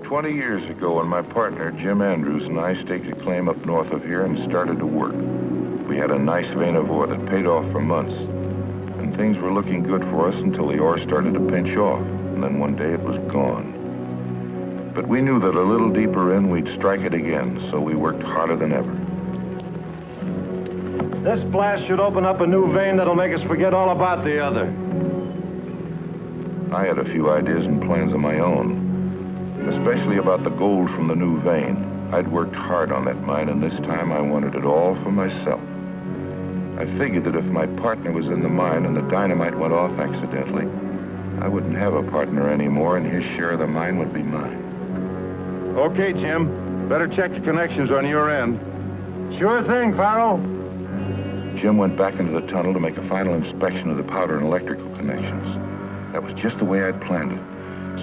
20 years ago when my partner, Jim Andrews, and I staked a claim up north of here and started to work. We had a nice vein of ore that paid off for months. And things were looking good for us until the ore started to pinch off. And then one day it was gone. But we knew that a little deeper in, we'd strike it again, so we worked harder than ever. This blast should open up a new vein that'll make us forget all about the other. I had a few ideas and plans of my own. Especially about the gold from the new vein. I'd worked hard on that mine, and this time I wanted it all for myself. I figured that if my partner was in the mine and the dynamite went off accidentally, I wouldn't have a partner anymore, and his share of the mine would be mine. Okay, Jim. Better check the connections on your end. Sure thing, Farrell. Jim went back into the tunnel to make a final inspection of the powder and electrical connections. That was just the way I'd planned it.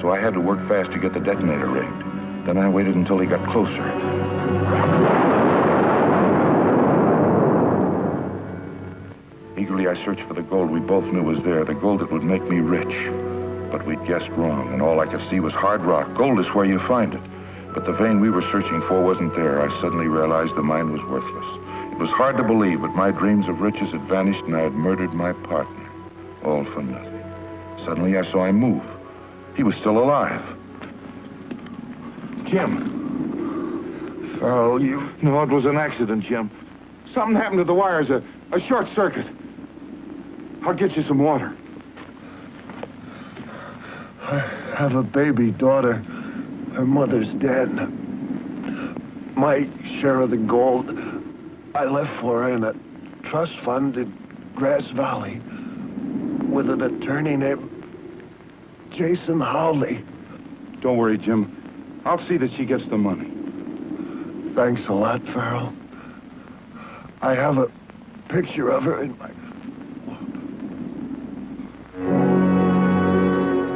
So I had to work fast to get the detonator rigged. Then I waited until he got closer. Eagerly, I searched for the gold we both knew was there, the gold that would make me rich. But we'd guessed wrong, and all I could see was hard rock. Gold is where you find it. But the vein we were searching for wasn't there. I suddenly realized the mine was worthless. It was hard to believe, but my dreams of riches had vanished, and I had murdered my partner. All for nothing. Suddenly, I saw him move. He was still alive. Jim. Farrell, you... No, it was an accident, Jim. Something happened to the wires, a short circuit. I'll get you some water. I have a baby daughter. Her mother's dead. My share of the gold I left for her in a trust fund in Grass Valley with an attorney named Jason Howley. Don't worry, Jim. I'll see that she gets the money. Thanks a lot, Farrell. I have a picture of her in my...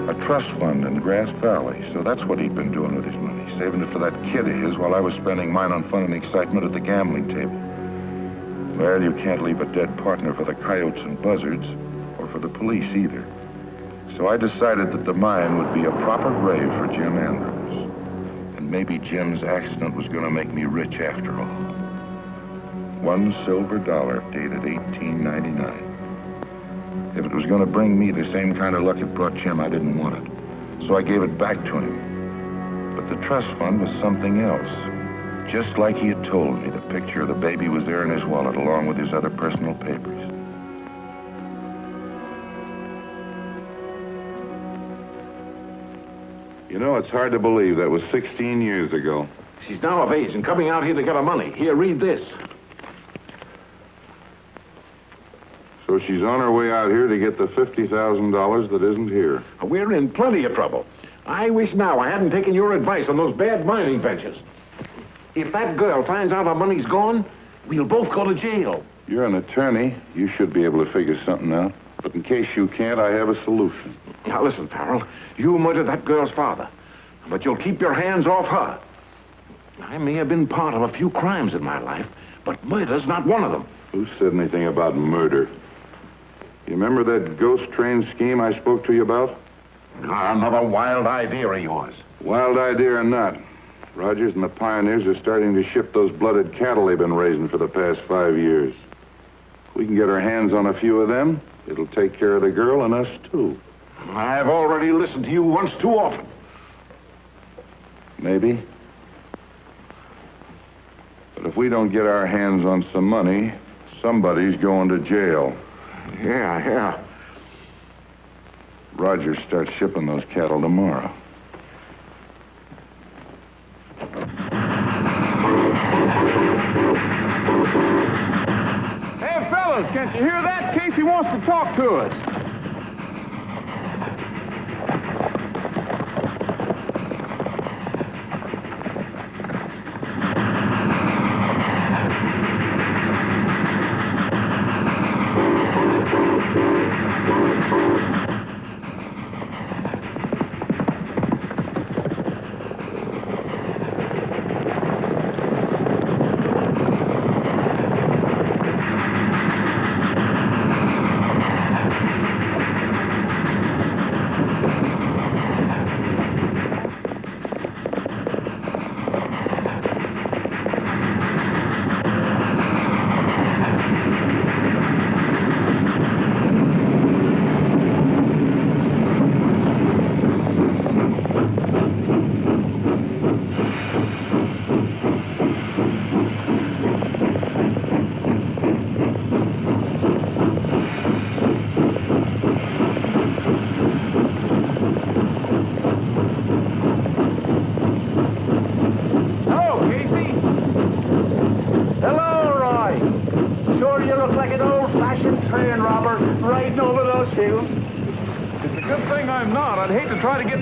A trust fund in Grass Valley. So that's what he'd been doing with his money, saving it for that kid of his while I was spending mine on fun and excitement at the gambling table. Well, you can't leave a dead partner for the coyotes and buzzards, or for the police either. So I decided that the mine would be a proper grave for Jim Andrews. And maybe Jim's accident was going to make me rich after all. $1 silver dated 1899. If it was going to bring me the same kind of luck it brought Jim, I didn't want it. So I gave it back to him. But the trust fund was something else. Just like he had told me, the picture of the baby was there in his wallet along with his other personal papers. You know, it's hard to believe that was 16 years ago. She's now of age and coming out here to get her money. Here, read this. So she's on her way out here to get the $50,000 that isn't here. We're in plenty of trouble. I wish now I hadn't taken your advice on those bad mining ventures. If that girl finds out our money's gone, we'll both go to jail. You're an attorney. You should be able to figure something out. But in case you can't, I have a solution. Now, listen, Farrell. You murdered that girl's father, but you'll keep your hands off her. I may have been part of a few crimes in my life, but murder's not one of them. Who said anything about murder? You remember that ghost train scheme I spoke to you about? Another wild idea of yours. Wild idea or not, Rogers and the pioneers are starting to ship those blooded cattle they've been raising for the past 5 years. If we can get our hands on a few of them, it'll take care of the girl and us, too. I've already listened to you once too often. Maybe. But if we don't get our hands on some money, somebody's going to jail. Yeah. Rogers starts shipping those cattle tomorrow. Hey, fellas, can't you hear that? Casey wants to talk to us.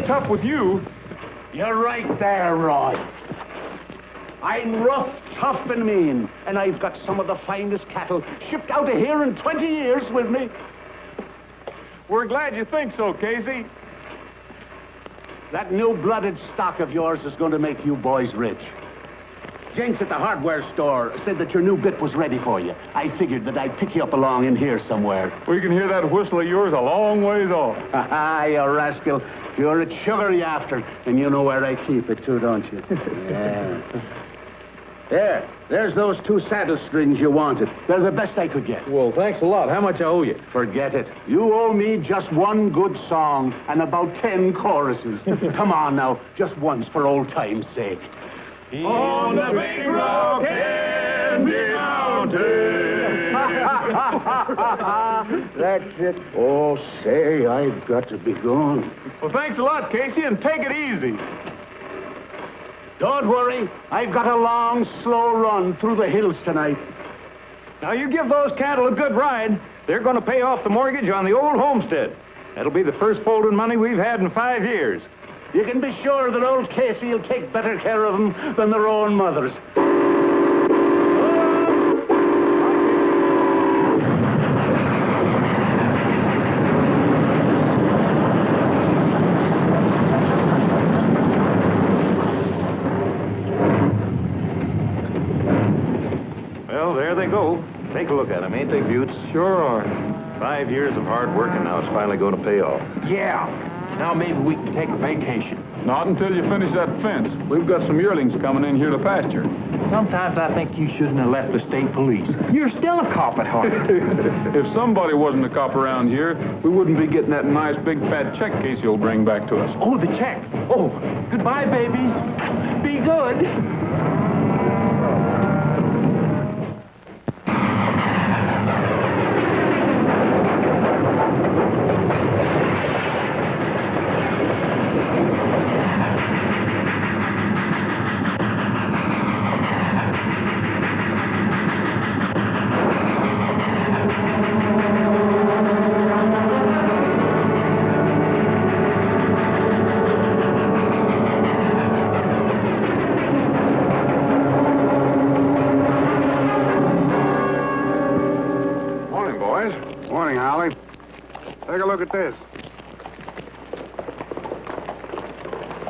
Tough with you. You're right there, Roy. I'm rough, tough, and mean, and I've got some of the finest cattle shipped out of here in 20 years with me. We're glad you think so, Casey. That new-blooded stock of yours is going to make you boys rich. Jenks at the hardware store said that your new bit was ready for you. I figured that I'd pick you up along in here somewhere. We can hear that whistle of yours a long ways off. Ha ha, you rascal. You're a sugar you after, and you know where I keep it too, don't you? Yeah. There's those 2 saddle strings you wanted. They're the best I could get. Well, thanks a lot. How much I owe you? Forget it. You owe me just 1 good song and about 10 choruses. Come on now, just once for old time's sake. On the big rock Candy Mountain. That's it. Oh, say, I've got to be going. Well, thanks a lot, Casey, and take it easy. Don't worry. I've got a long, slow run through the hills tonight. Now, you give those cattle a good ride. They're going to pay off the mortgage on the old homestead. That'll be the first folding money we've had in 5 years. You can be sure that old Casey will take better care of them than their own mothers. Well, there they go. Take a look at them, ain't they, Buttes? Sure are. 5 years of hard work, and now it's finally going to pay off. Yeah. Now maybe we can take a vacation. Not until you finish that fence. We've got some yearlings coming in here to pasture. Sometimes I think you shouldn't have left the state police. You're still a cop at heart. If somebody wasn't a cop around here, we wouldn't be getting that nice big fat check Casey will bring back to us. Oh, the check. Oh, goodbye, baby. Be good. Look at this.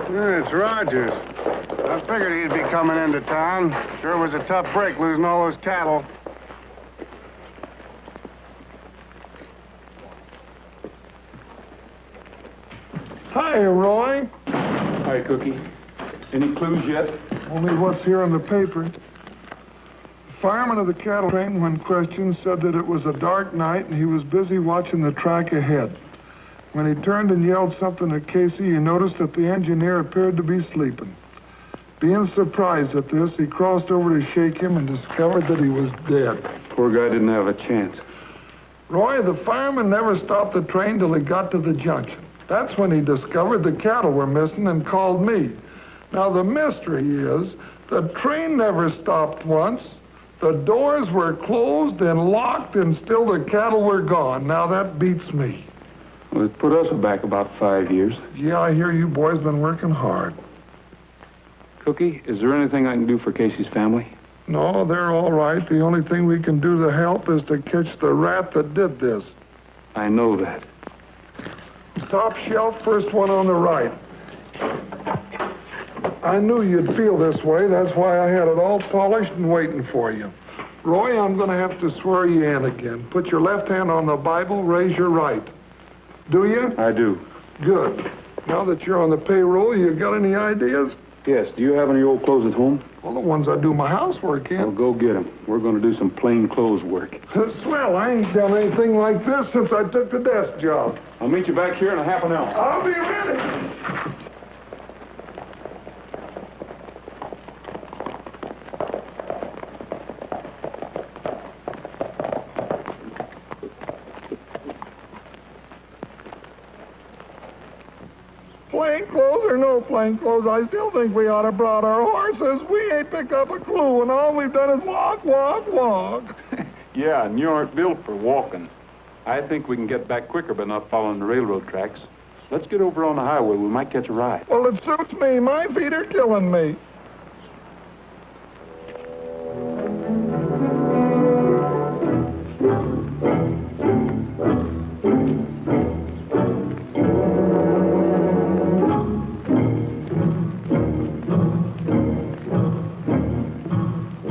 Yeah, it's Rogers. I I figured he'd be coming into town. Sure was a tough break losing all those cattle. Hi, Roy. Hi, Cookie. Any clues yet? Only what's here in the paper. The fireman of the cattle train, when questioned, said that it was a dark night and he was busy watching the track ahead. When he turned and yelled something at Casey, he noticed that the engineer appeared to be sleeping. Being surprised at this, he crossed over to shake him and discovered that he was dead. Poor guy didn't have a chance. Roy, the fireman never stopped the train till he got to the junction. That's when he discovered the cattle were missing and called me. Now, the mystery is, the train never stopped once. The doors were closed and locked, and still the cattle were gone. Now, that beats me. Well, it put us back about 5 years. Yeah, I hear you boys been working hard. Cookie, is there anything I can do for Casey's family? No, they're all right. The only thing we can do to help is to catch the rat that did this. I know that. Top shelf, first one on the right. I knew you'd feel this way. That's why I had it all polished and waiting for you. Roy, I'm going to have to swear you in again. Put your left hand on the Bible, raise your right. Do you? I do. Good. Now that you're on the payroll, you got any ideas? Yes, do you have any old clothes at home? Well, the ones I do my housework in. Well, go get them. We're going to do some plain clothes work. Swell, I ain't done anything like this since I took the desk job. I'll meet you back here in a half an hour. I'll be ready. Plain clothes or no plain clothes, I still think we ought to brought our horses. We ain't picked up a clue, and all we've done is walk, walk, walk. Yeah, and you aren't built for walking. I think we can get back quicker by not following the railroad tracks. Let's get over on the highway. We might catch a ride. Well, it suits me. My feet are killing me.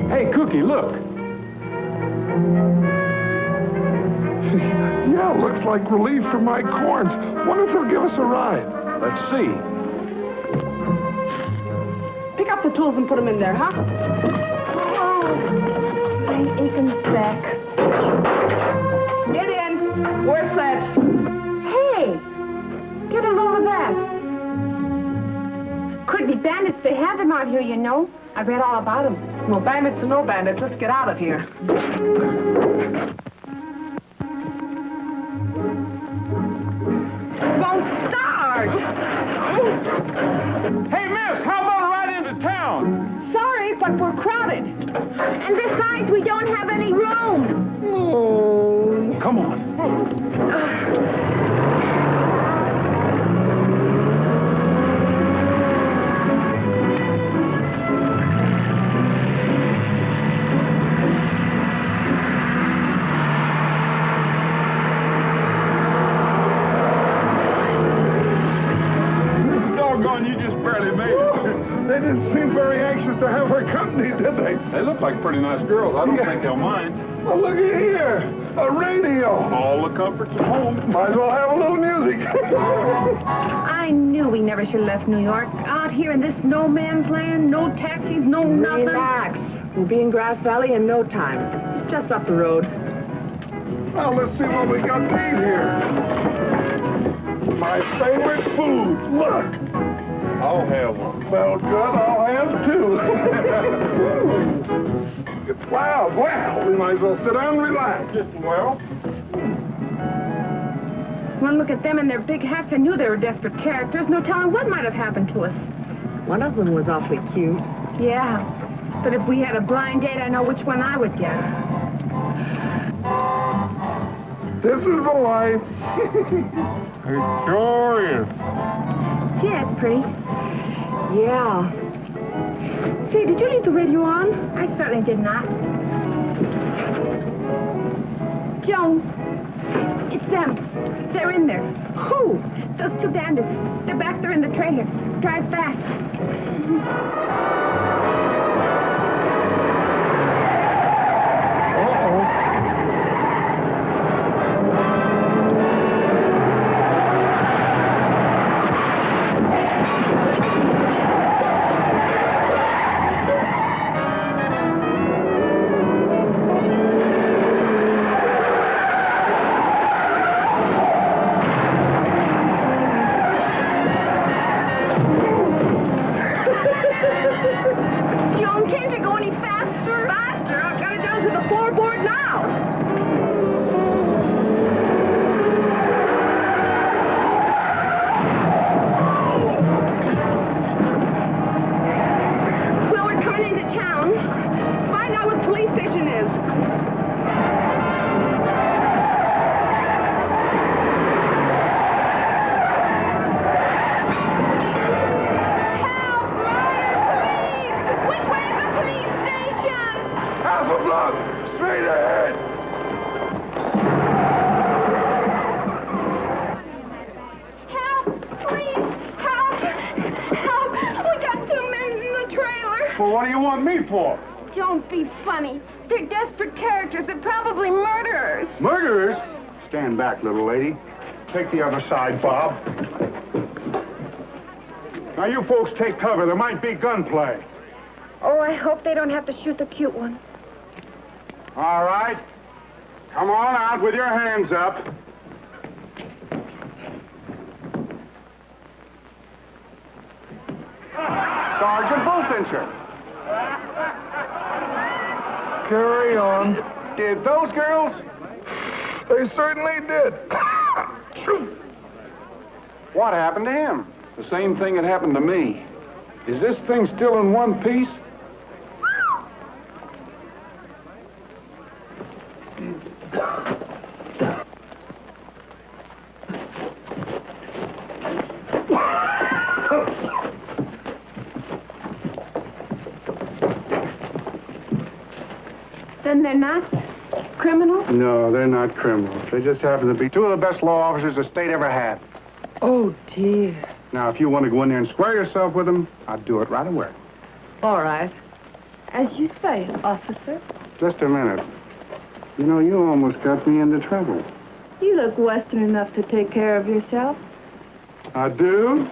Hey, Cookie, look. Yeah, looks like relief from my corns. Wonder if they'll give us a ride. Let's see. Pick up the tools and put them in there, huh? Oh, my aching back. Get in. We're set. Hey, get a load of that. Could be bandits. They have them out here, you know. I read all about them. Well, bandits or no bandits, let's get out of here. Won't start. Hey, miss, how about a ride into town? Sorry, but we're crowded. And besides, we don't have any room. Oh. Come on. You just barely made it. They didn't seem very anxious to have our company, did they? They look like pretty nice girls. I don't think they'll mind. Well, look at here. A radio. All the comforts at home. Might as well have a little music. I knew we never should have left New York. Out here in this no man's land, no taxis, no nothing. Relax. We'll be in Grass Valley in no time. It's just up the road. Well, let's see what we got to eat here. My favorite food. Look. I'll have one. Well, good. I'll have two. Wow, well, we might as well sit down and relax. Well, One look at them in their big hats, I knew they were desperate characters. No telling what might have happened to us. One of them was awfully cute. Yeah, but if we had a blind date, I know which one I would get. This is the life. it sure is. Gee, that's pretty. Yeah. Say, did you leave the radio on? I certainly did not. Joan, It's them. They're in there. Who? Those two bandits. They're back there in the trailer. Drive fast. Well, what do you want me for? Don't be funny. They're desperate characters. They're probably murderers. Murderers? Stand back, little lady. Take the other side, Bob. Now, you folks take cover. There might be gunplay. Oh, I hope they don't have to shoot the cute one. All right. Come on out with your hands up. Sergeant Bullfincher. Carry on. Did those girls? They certainly did. What happened to him? The same thing that happened to me. Is this thing still in one piece? Then they're not criminals? No, they're not criminals. They just happen to be two of the best law officers the state ever had. Oh, dear. Now, if you want to go in there and square yourself with them, I'd do it right away. All right. As you say, officer. Just a minute. You know, you almost got me into trouble. You look Western enough to take care of yourself. I do?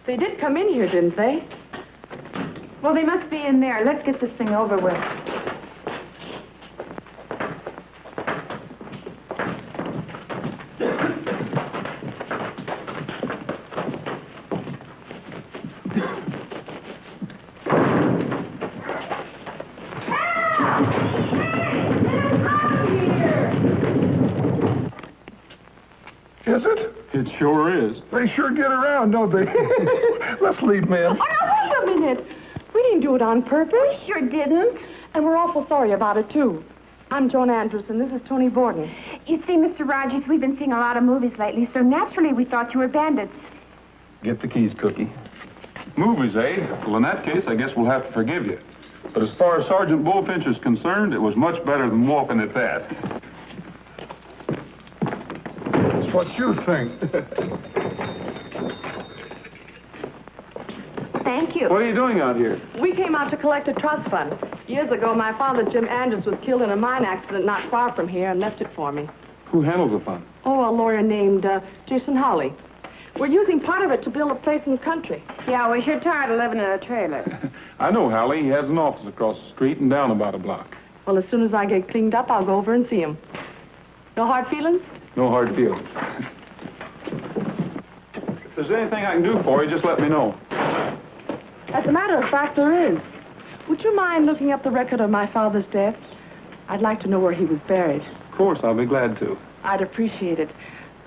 They did come in here, didn't they? Well, they must be in there. Let's get this thing over with. Is it? It sure is. They sure get around, don't they? Let's leave, ma'am. Oh, now, wait a minute. We didn't do it on purpose. We sure didn't. And we're awful sorry about it, too. I'm Joan Anderson. This is Tony Borden. You see, Mr. Rogers, we've been seeing a lot of movies lately, so naturally we thought you were bandits. Get the keys, Cookie. Movies, eh? Well, in that case, I guess we'll have to forgive you. But as far as Sergeant Bullfincher is concerned, it was much better than walking at that. That's what you think. Thank you. What are you doing out here? We came out to collect a trust fund. Years ago, my father, Jim Andrews, was killed in a mine accident not far from here and left it for me. Who handles the fund? Oh, a lawyer named Jason Hawley. We're using part of it to build a place in the country. Yeah, we're sure tired of living in a trailer. I know Hallie. He has an office across the street and down about a block. Well, as soon as I get cleaned up, I'll go over and see him. No hard feelings? No hard feelings. If there's anything I can do for you, just let me know. As a matter of fact, there is. Would you mind looking up the record of my father's death? I'd like to know where he was buried. Of course, I'll be glad to. I'd appreciate it.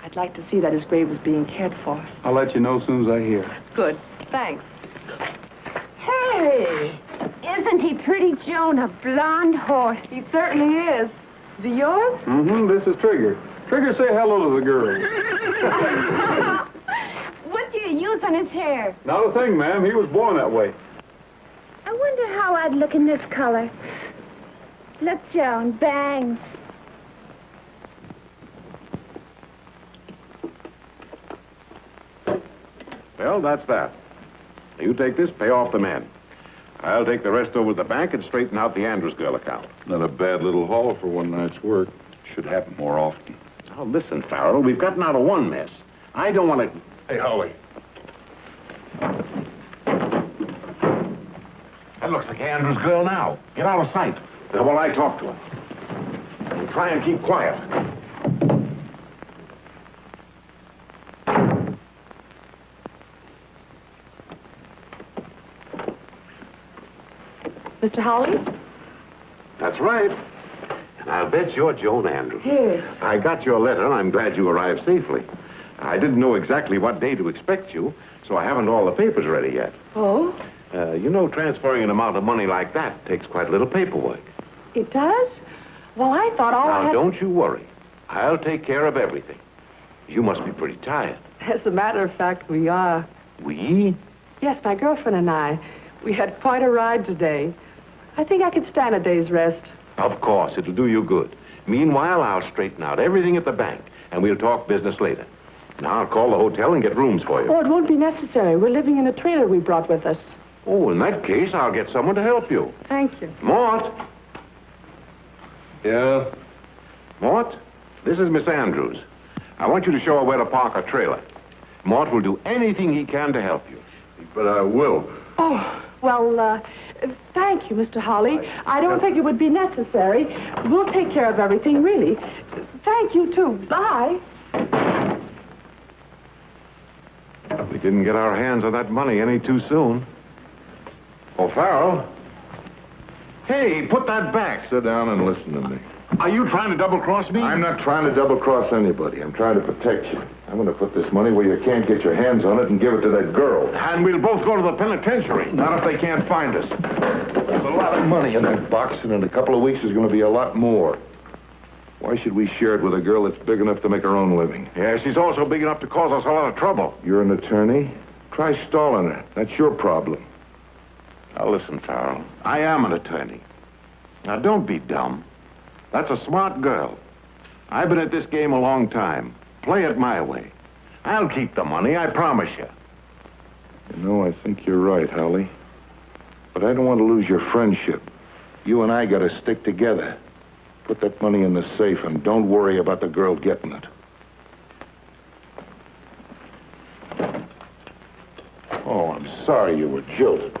I'd like to see that his grave was being cared for. I'll let you know as soon as I hear. Good. Thanks. Hey! Isn't he pretty, Joan? A blonde horse. He certainly is. Is he yours? Mm-hmm. This is Trigger. Trigger, say hello to the girl. What do you use on his hair? Not a thing, ma'am. He was born that way. I wonder how I'd look in this color. Look, Joan, bangs. Well, that's that. You take this, pay off the man. I'll take the rest over to the bank and straighten out the Andrews girl account. Not a bad little haul for one night's work. Should happen more often. Now, listen, Farrell, we've gotten out of one mess. I don't want to... Hey, Holly. That looks like Andrews girl now. Get out of sight. Now, while I talk to her. And try and keep quiet. Mr. Howley? That's right. And I'll bet you're Joan Andrews. Yes. I got your letter, and I'm glad you arrived safely. I didn't know exactly what day to expect you, so I haven't all the papers ready yet. Oh? You know, transferring an amount of money like that takes quite a little paperwork. It does? Well, I thought all I Now, had... don't you worry. I'll take care of everything. You must be pretty tired. As a matter of fact, we are. We? Yes, my girlfriend and I. We had quite a ride today. I think I could stand a day's rest. Of course, it'll do you good. Meanwhile, I'll straighten out everything at the bank, and we'll talk business later. Now, I'll call the hotel and get rooms for you. Oh, it won't be necessary. We're living in a trailer we brought with us. Oh, in that case, I'll get someone to help you. Thank you. Mort! Yeah? Mort, this is Miss Andrews. I want you to show her where to park her trailer. Mort will do anything he can to help you. But I will. Oh, well, thank you, Mr. Hawley. I don't think it would be necessary. We'll take care of everything, really. Thank you, too. Bye. We didn't get our hands on that money any too soon. Oh, Farrell. Hey, put that back. Sit down and listen to me. Are you trying to double-cross me? I'm not trying to double-cross anybody. I'm trying to protect you. I'm going to put this money where you can't get your hands on it and give it to that girl. And we'll both go to the penitentiary. Not if they can't find us. There's a lot of money in that box, and in a couple of weeks there's going to be a lot more. Why should we share it with a girl that's big enough to make her own living? Yeah, she's also big enough to cause us a lot of trouble. You're an attorney. Try stalling her. That's your problem. Now, listen, Farrell. I am an attorney. Now, don't be dumb. That's a smart girl. I've been at this game a long time. Play it my way. I'll keep the money, I promise you. You know, I think you're right, Holly. But I don't want to lose your friendship. You and I got to stick together. Put that money in the safe and don't worry about the girl getting it. Oh, I'm sorry you were jilted.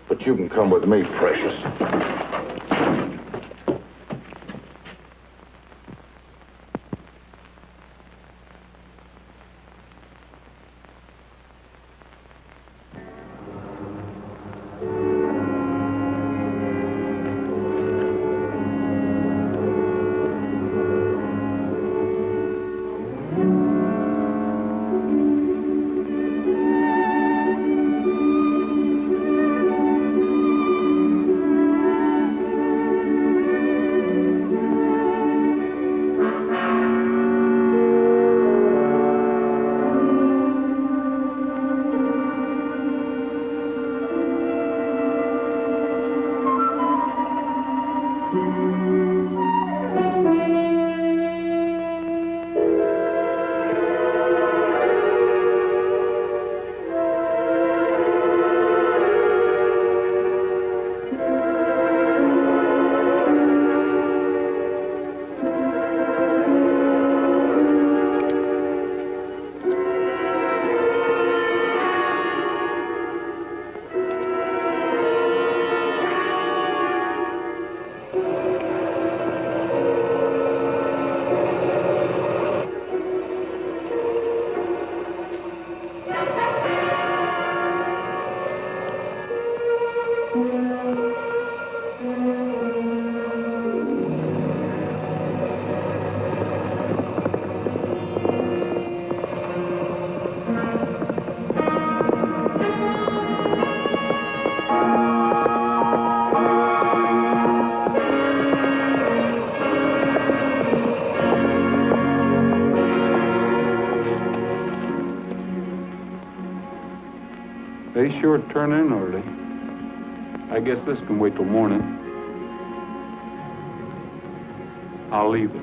But you can come with me, precious. They sure turn in early. I guess this can wait till morning. I'll leave it.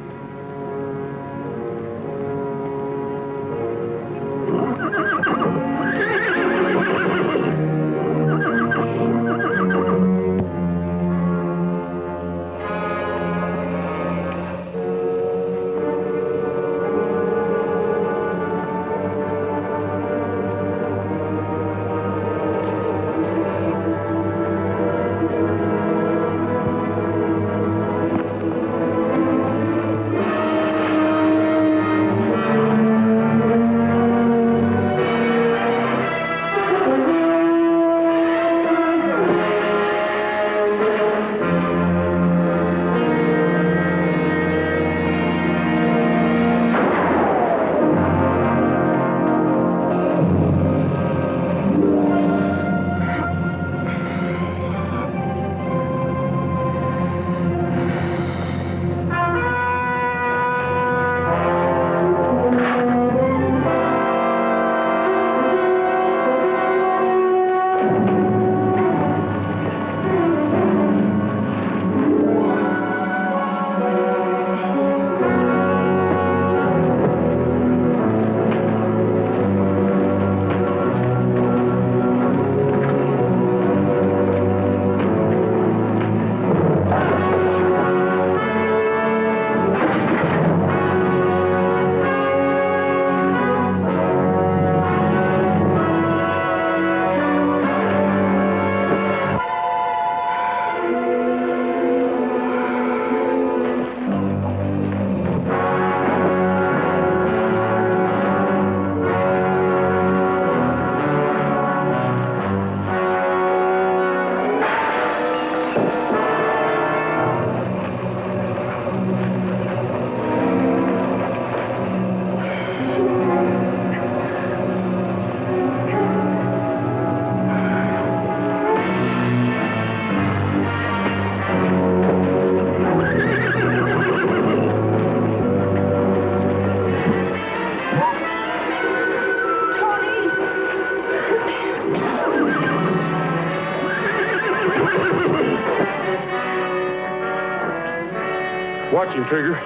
Watch him, Trigger.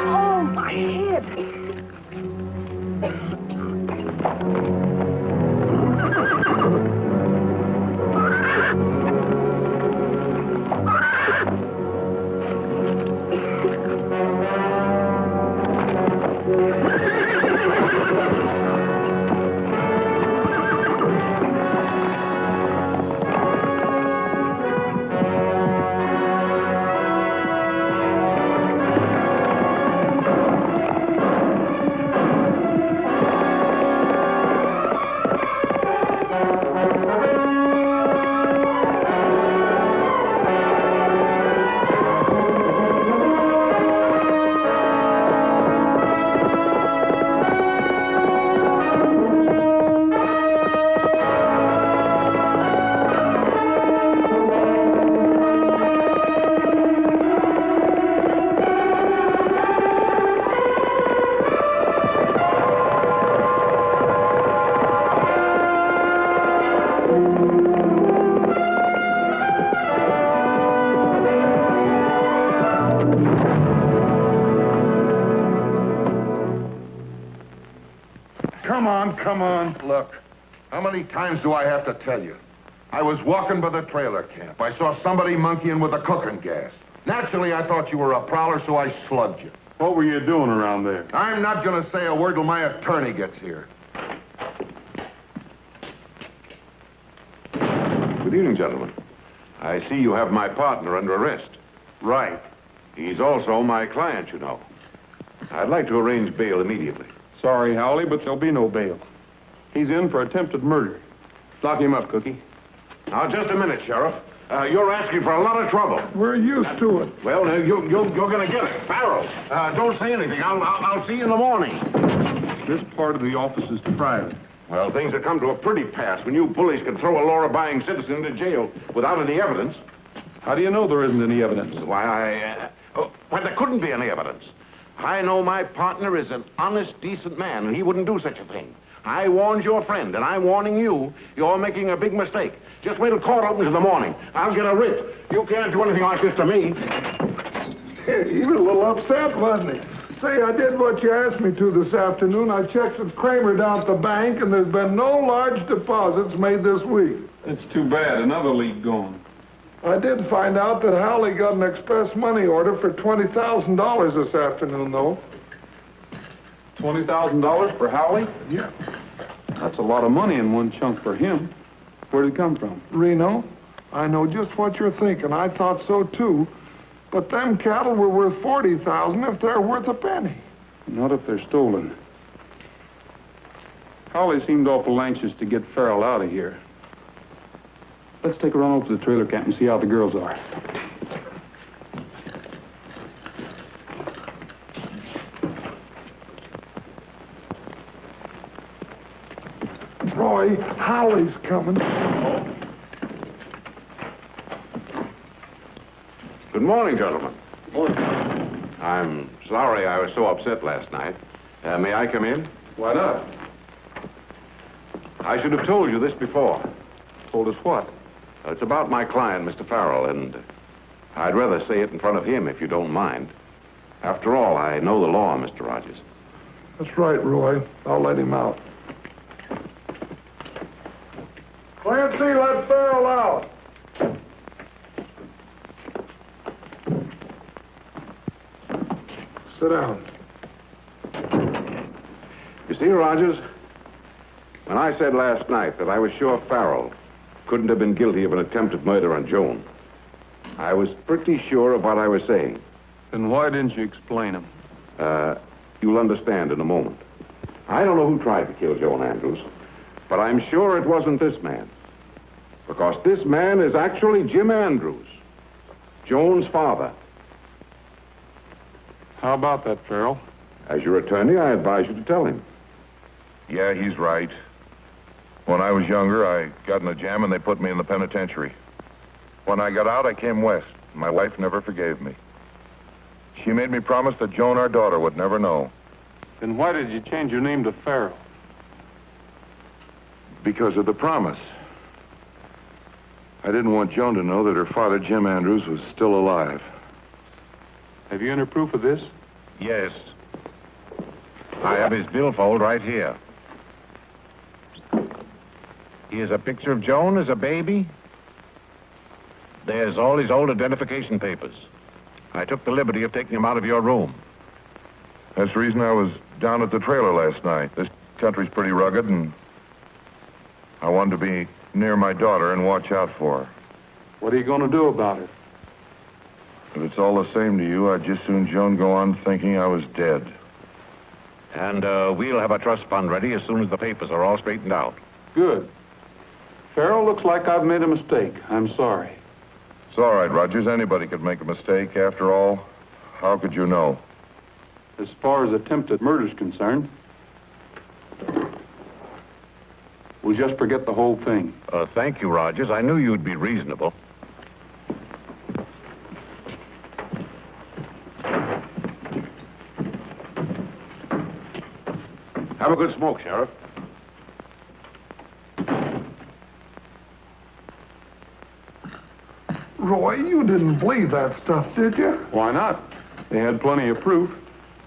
Oh, my head. Come on. Look, how many times do I have to tell you? I was walking by the trailer camp. I saw somebody monkeying with the cooking gas. Naturally, I thought you were a prowler, so I slugged you. What were you doing around there? I'm not going to say a word till my attorney gets here. Good evening, gentlemen. I see you have my partner under arrest. Right. He's also my client, you know. I'd like to arrange bail immediately. Sorry, Howley, but there'll be no bail. He's in for attempted murder. Lock him up, Cookie. Now, just a minute, Sheriff. You're asking for a lot of trouble. We're used to it. Well, you're going to get it. Farrell, don't say anything. I'll see you in the morning. This part of the office is private. Well, things have come to a pretty pass when you bullies can throw a law-abiding citizen into jail without any evidence. How do you know there isn't any evidence? Why, there couldn't be any evidence. I know my partner is an honest, decent man, and he wouldn't do such a thing. I warned your friend, and I'm warning you. You're making a big mistake. Just wait till court opens in the morning. I'll get a writ. You can't do anything like this to me. He was a little upset, wasn't he? Say, I did what you asked me to this afternoon. I checked with Kramer down at the bank, and there's been no large deposits made this week. It's too bad. Another leak gone. I did find out that Howley got an express money order for $20,000 this afternoon, though. $20,000 for Howley? Yeah. That's a lot of money in one chunk for him. Where did it come from? Reno, I know just what you're thinking. I thought so, too. But them cattle were worth $40,000 if they're worth a penny. Not if they're stolen. Howley seemed awful anxious to get Farrell out of here. Let's take a run over to the trailer camp and see how the girls are. Roy, Howley's coming. Good morning, gentlemen. Morning. I'm sorry I was so upset last night. May I come in? Why not? I should have told you this before. Told us what? It's about my client, Mr. Farrell, and I'd rather say it in front of him if you don't mind. After all, I know the law, Mr. Rogers. That's right, Roy. I'll let him out. Clancy, let Farrell out. Sit down. You see, Rogers, when I said last night that I was sure Farrell couldn't have been guilty of an attempted murder on Joan, I was pretty sure of what I was saying. Then why didn't you explain him? You'll understand in a moment. I don't know who tried to kill Joan Andrews, but I'm sure it wasn't this man. Because this man is actually Jim Andrews, Joan's father. How about that, Farrell? As your attorney, I advise you to tell him. Yeah, he's right. When I was younger, I got in a jam and they put me in the penitentiary. When I got out, I came west. My wife never forgave me. She made me promise that Joan, our daughter, would never know. Then why did you change your name to Farrell? Because of the promise. I didn't want Joan to know that her father, Jim Andrews, was still alive. Have you any proof of this? Yes. I have his billfold right here. Here's a picture of Joan as a baby. There's all his old identification papers. I took the liberty of taking them out of your room. That's the reason I was down at the trailer last night. This country's pretty rugged, and I wanted to be near my daughter and watch out for her. What are you going to do about it? If it's all the same to you, I'd just soon Joan go on thinking I was dead. And we'll have a trust fund ready as soon as the papers are all straightened out. Good. Farrell, looks like I've made a mistake. I'm sorry. It's all right, Rogers. Anybody could make a mistake. After all, how could you know? As far as attempted murder's concerned, we'll just forget the whole thing. Thank you, Rogers. I knew you'd be reasonable. Have a good smoke, Sheriff. Roy, you didn't believe that stuff, did you? Why not? They had plenty of proof.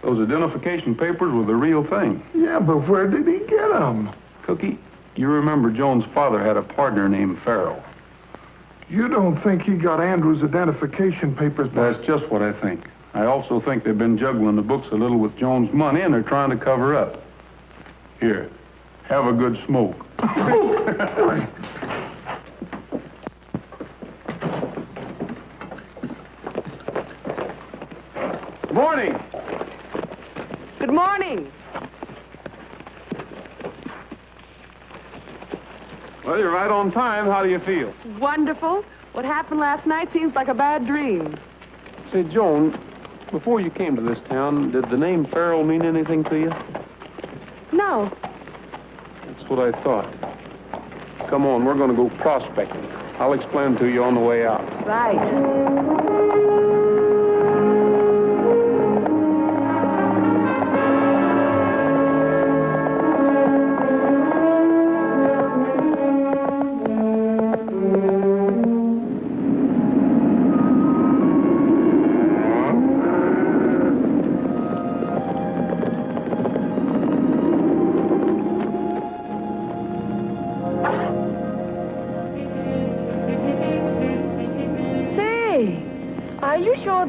Those identification papers were the real thing. Yeah, but where did he get them? Cookie, you remember Joan's father had a partner named Farrell. You don't think he got Andrew's identification papers back? That's just what I think. I also think they've been juggling the books a little with Joan's money, and they're trying to cover up. Here, have a good smoke. Good morning. Good morning. Well, you're right on time. How do you feel? Wonderful. What happened last night seems like a bad dream. Say, Joan, before you came to this town, did the name Farrell mean anything to you? No. That's what I thought. Come on, we're going to go prospecting. I'll explain to you on the way out. Right.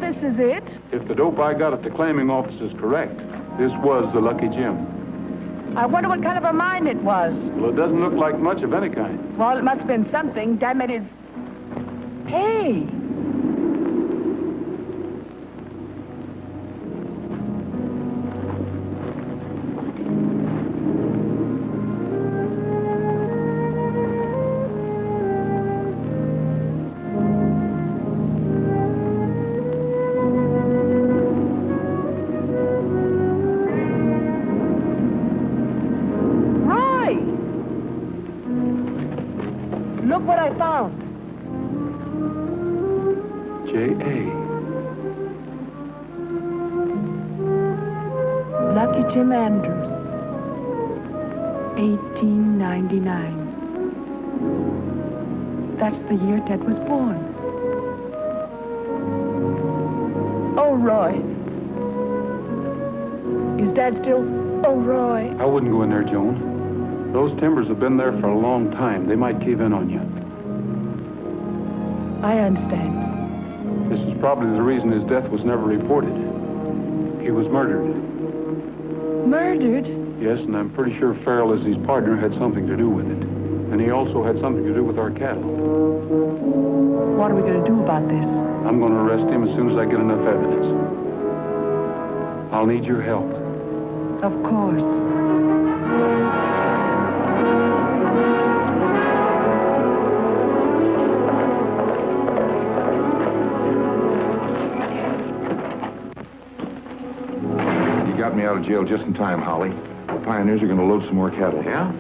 This is it? If the dope I got at the claiming office is correct, this was the Lucky Gem. I wonder what kind of a mine it was. Well, it doesn't look like much of any kind. Well, it must have been something. Damn it, it's... Hey! Look what I found. J.A. Lucky Jim Andrews, 1899. That's the year Ted was born. Oh, Roy. Is Dad still... Oh, Roy. I wouldn't go in there, Joan. Those timbers have been there for a long time. They might cave in on you. I understand. This is probably the reason his death was never reported. He was murdered. Murdered? Yes, and I'm pretty sure Farrell, as his partner, had something to do with it. And he also had something to do with our cattle. What are we going to do about this? I'm going to arrest him as soon as I get enough evidence. I'll need your help. Of course. Got me out of jail just in time, Holly. The pioneers are going to load some more cattle. Yeah?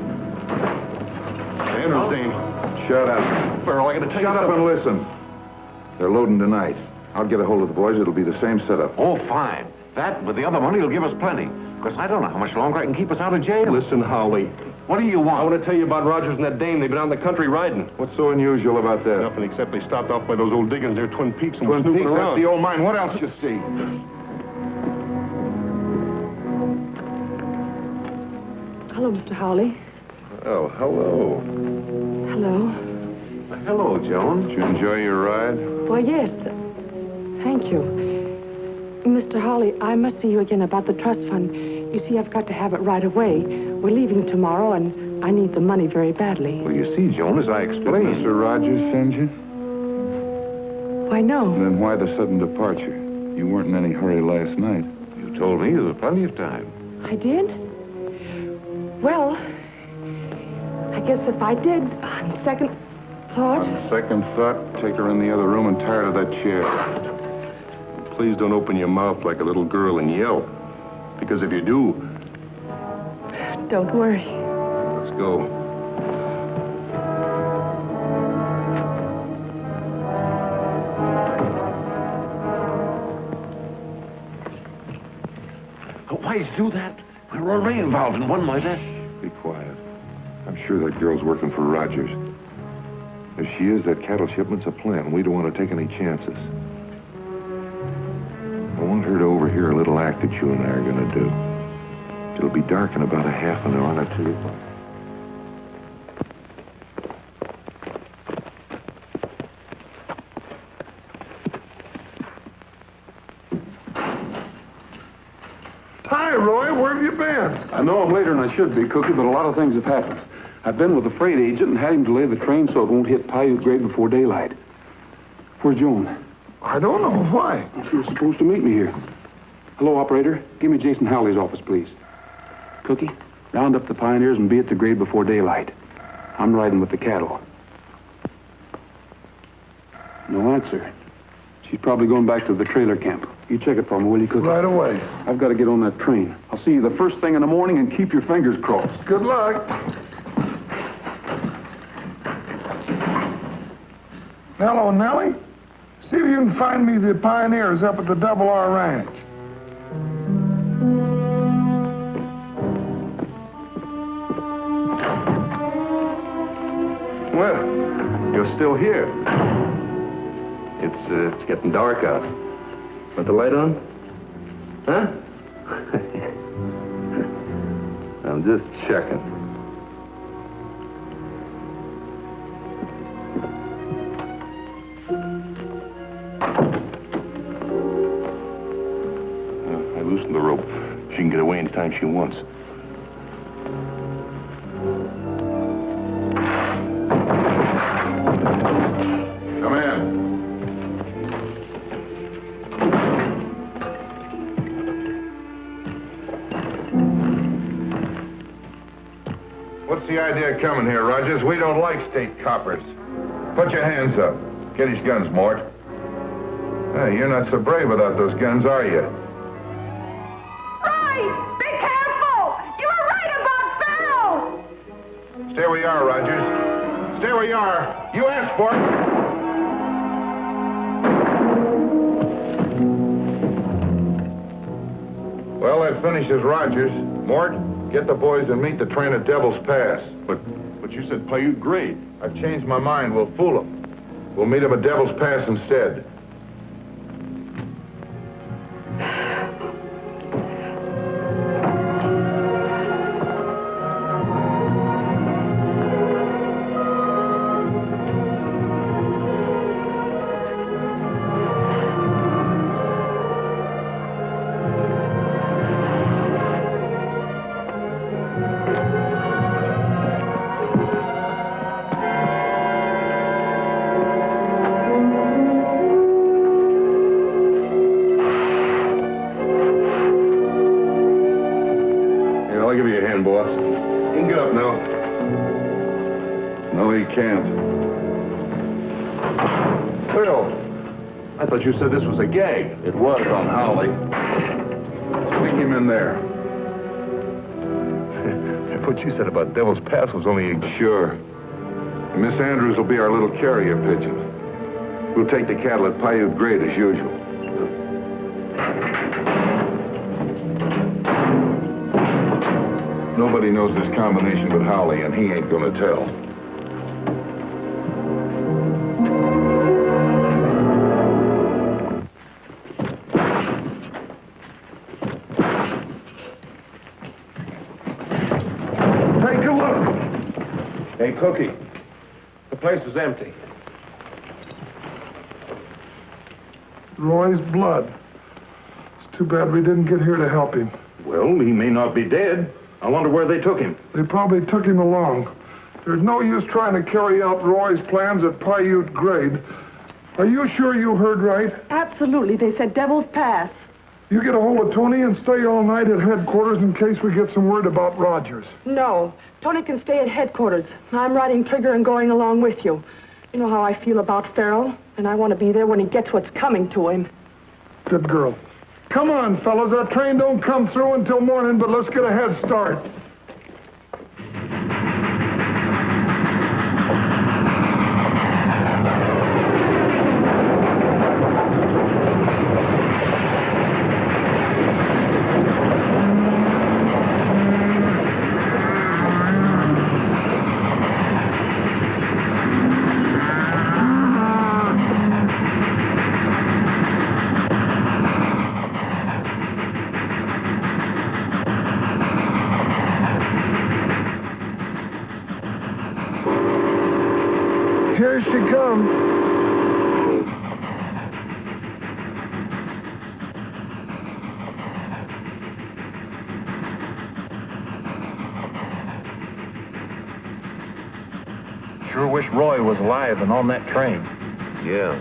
Anderson, shut up. Farrell, I got to tell you Shut up and listen. They're loading tonight. I'll get a hold of the boys. It'll be the same setup. Oh, fine. That, with the other money, will give us plenty. Because I don't know how much longer I can keep us out of jail. Listen, Holly, What do you want? I want to tell you about Rogers and that dame. They've been out in the country riding. What's so unusual about that? Nothing except they stopped off by those old diggings near Twin Peaks and Twin were snooping Peaks, around. that's the old mine. What else you see? Hello, Mr. Hawley. Oh, hello. Hello. Hello, Joan. Did you enjoy your ride? Well, yes. Thank you. Mr. Hawley, I must see you again about the trust fund. You see, I've got to have it right away. We're leaving tomorrow, and I need the money very badly. Well, you see, Joan, as I explained... Did Mr. Rogers send you? Why, no. Then why the sudden departure? You weren't in any hurry last night. You told me there was plenty of time. I did? Well, I guess if I did, on second thought... On second thought, take her in the other room and tie her to that chair. Please don't open your mouth like a little girl and yell. Because if you do... Don't worry. Let's go. Why did you do that? We're already involved in one like that. Be quiet. I'm sure that girl's working for Rogers. If she is, that cattle shipment's a plan. We don't want to take any chances. I want her to overhear a little act that you and I are going to do. It'll be dark in about a half an hour, and I'll tell you what. Hi, Roy. Where have you been? I know I'm later than I should be, Cookie, but a lot of things have happened. I've been with the freight agent and had him delay the train so it won't hit Paiute Grade before daylight. Where's Joan? I don't know. Why? She was supposed to meet me here. Hello, operator. Give me Jason Howley's office, please. Cookie, round up the pioneers and be at the grade before daylight. I'm riding with the cattle. No answer. She's probably going back to the trailer camp. You check it for me, will you, Cookie? Right away. I've got to get on that train. I'll see you the first thing in the morning, and keep your fingers crossed. Good luck. Hello, Nellie. See if you can find me the pioneers up at the Double R Ranch. Well, you're still here. It's getting dark out. Want the light on? Huh? I'm just checking. I loosened the rope. She can get away anytime she wants. Come in. What's the idea of coming here, Rogers? We don't like state coppers. Put your hands up. Get his guns, Mort. Hey, you're not so brave without those guns, are you? Roy, be careful! You were right about Farrell! Stay where you are, Rogers. Stay where you are. You asked for it. Well, that finishes Rogers. Mort, get the boys and meet the train at Devil's Pass. But you said Paiute Grade. I've changed my mind. We'll fool them. We'll meet them at Devil's Pass instead. I'll give you a hand, boss. You can get up now. No, he can't. Phil, I thought you said this was a gag. It was on Howley. Stick him in there. What you said about Devil's Pass was only a... Sure. Miss Andrews will be our little carrier pigeon. We'll take the cattle at Paiute Grade as usual. Nobody knows this combination but Howley, and he ain't gonna tell. Take a look. Hey, Cookie, the place is empty. Roy's blood. It's too bad we didn't get here to help him. Well, he may not be dead. I wonder where they took him. They probably took him along. There's no use trying to carry out Roy's plans at Paiute Grade. Are you sure you heard right? Absolutely. They said Devil's Pass. You get a hold of Tony and stay all night at headquarters in case we get some word about Rogers. No. Tony can stay at headquarters. I'm riding trigger and going along with you. You know how I feel about Farrell, and I want to be there when he gets what's coming to him. Good girl. Come on, fellas. Our train don't come through until morning, but let's get a head start. Here she comes. Sure wish Roy was alive and on that train. Yeah.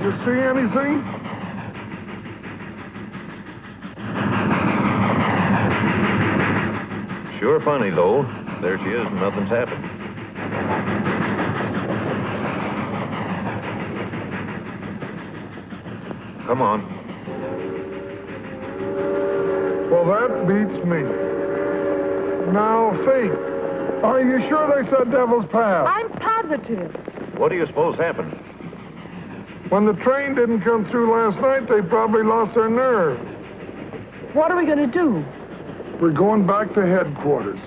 You see anything? Sure funny, though. There she is, and nothing's happened. Come on. Well, that beats me. Now, Faith, are you sure they said Devil's Pass? I'm positive. What do you suppose happened? When the train didn't come through last night, they probably lost their nerve. What are we going to do? We're going back to headquarters.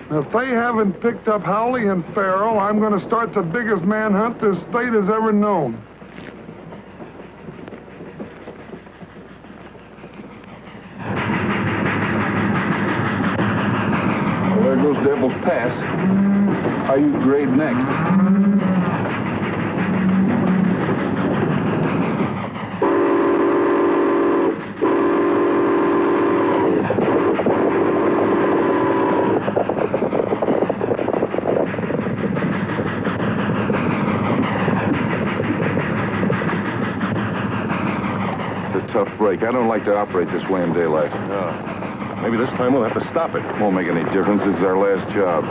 Now, if they haven't picked up Howley and Farrell, I'm going to start the biggest manhunt this state has ever known. Well, there goes Devil's Pass. Paiute Grade next. Tough break. I don't like to operate this way in daylight. Maybe this time we'll have to stop it. Won't make any difference. This is our last job.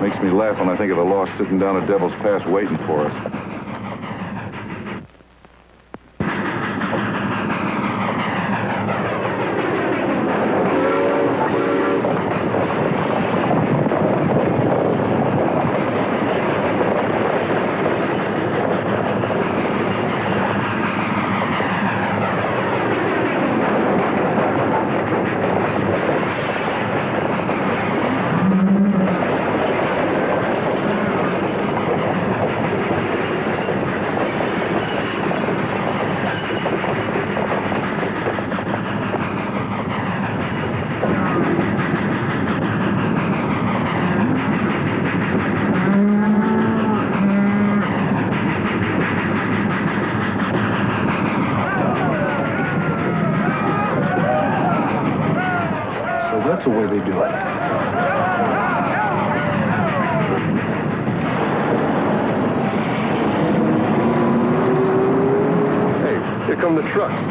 Makes me laugh when I think of the loss sitting down at Devil's Pass waiting for us. That's the way they do it. Hey, here come the trucks.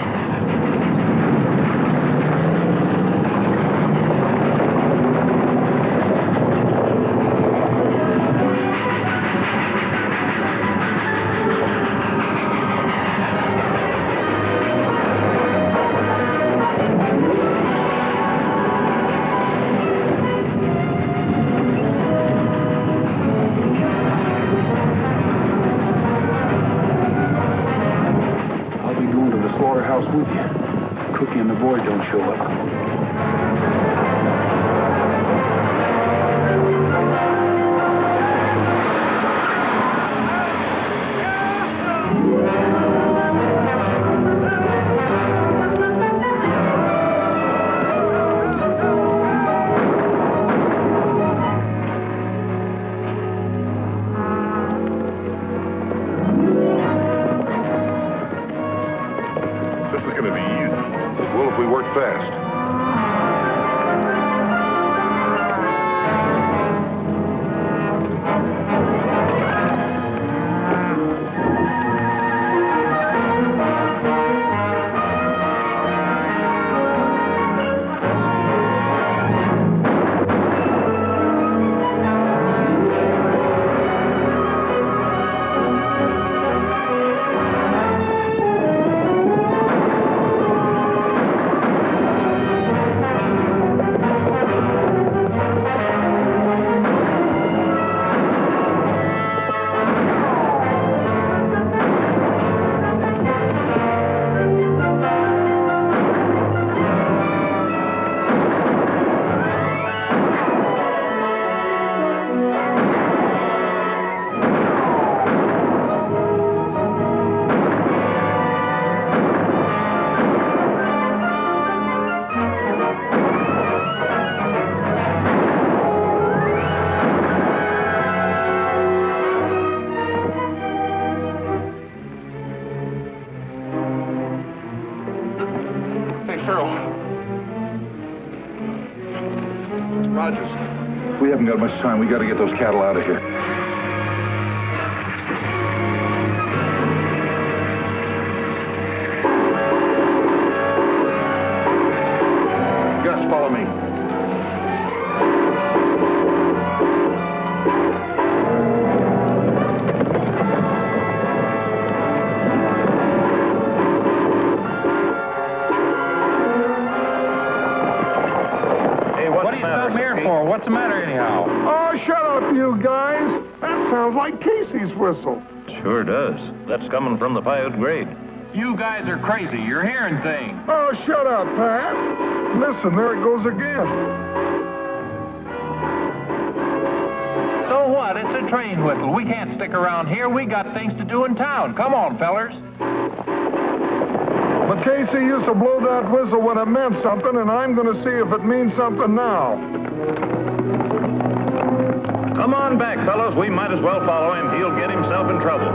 house with you. Cookie and the boy don't show up. This is going to be easy. It will if we work fast. Rogers, we haven't got much time. We got to get those cattle out of here. Gus, follow me. What's the matter, anyhow? Oh, shut up, you guys. That sounds like Casey's whistle. Sure does. That's coming from the Paiute grade. You guys are crazy. You're hearing things. Oh, shut up, Pat. Listen, there it goes again. So what? It's a train whistle. We can't stick around here. We got things to do in town. Come on, fellers. But Casey used to blow that whistle when it meant something, and I'm going to see if it means something now. Come on back, fellows. We might as well follow him. He'll get himself in trouble.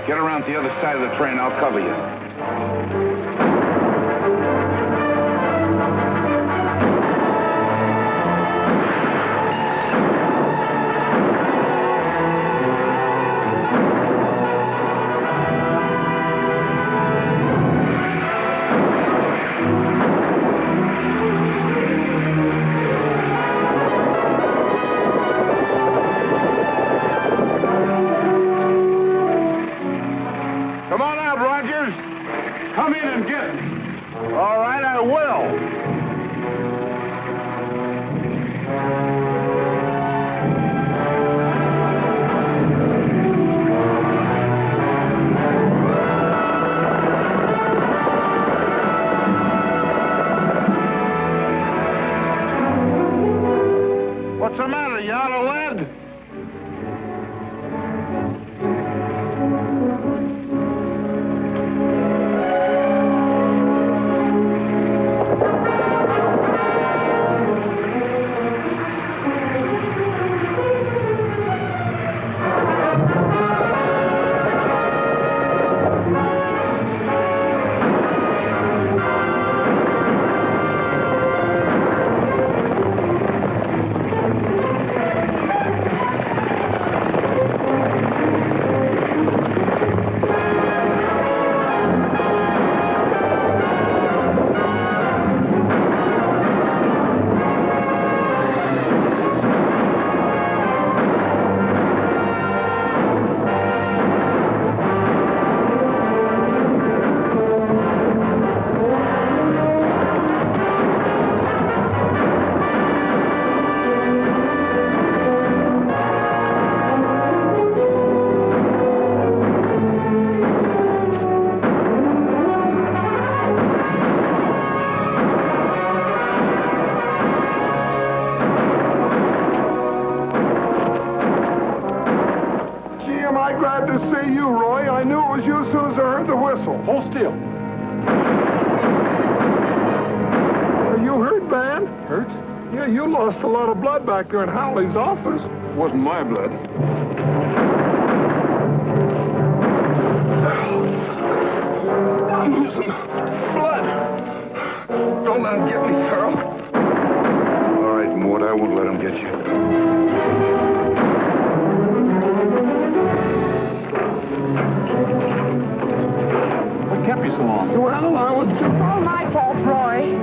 Get around to the other side of the train. I'll cover you. Come on out, Rogers. Come in am I glad to see you, Roy. I knew it was you as soon as I heard the whistle. Hold still. You hurt, Van? Hurt? Yeah, you lost a lot of blood back there in Howley's office. Wasn't my blood. I'm losing blood. Don't let him get me, Carl. All right, Mort, I won't let him get you. What kept you so long? Well, I was just... All my fault, Roy.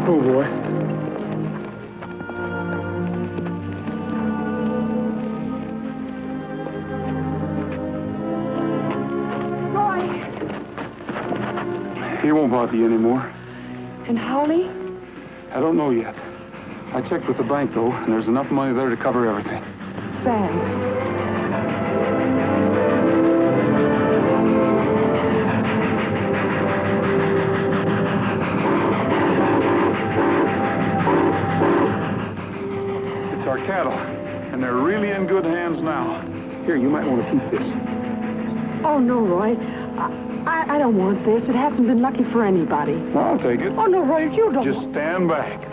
Oh, boy. Roy. He won't bother you anymore. And Howley? I don't know yet. I checked with the bank, though, and there's enough money there to cover everything. Thanks. It's our cattle, and they're really in good hands now. Here, you might want to keep this. Oh, no, Roy. I don't want this. It hasn't been lucky for anybody. Well, I'll take it. Oh, no, Roy, you don't. Just stand back.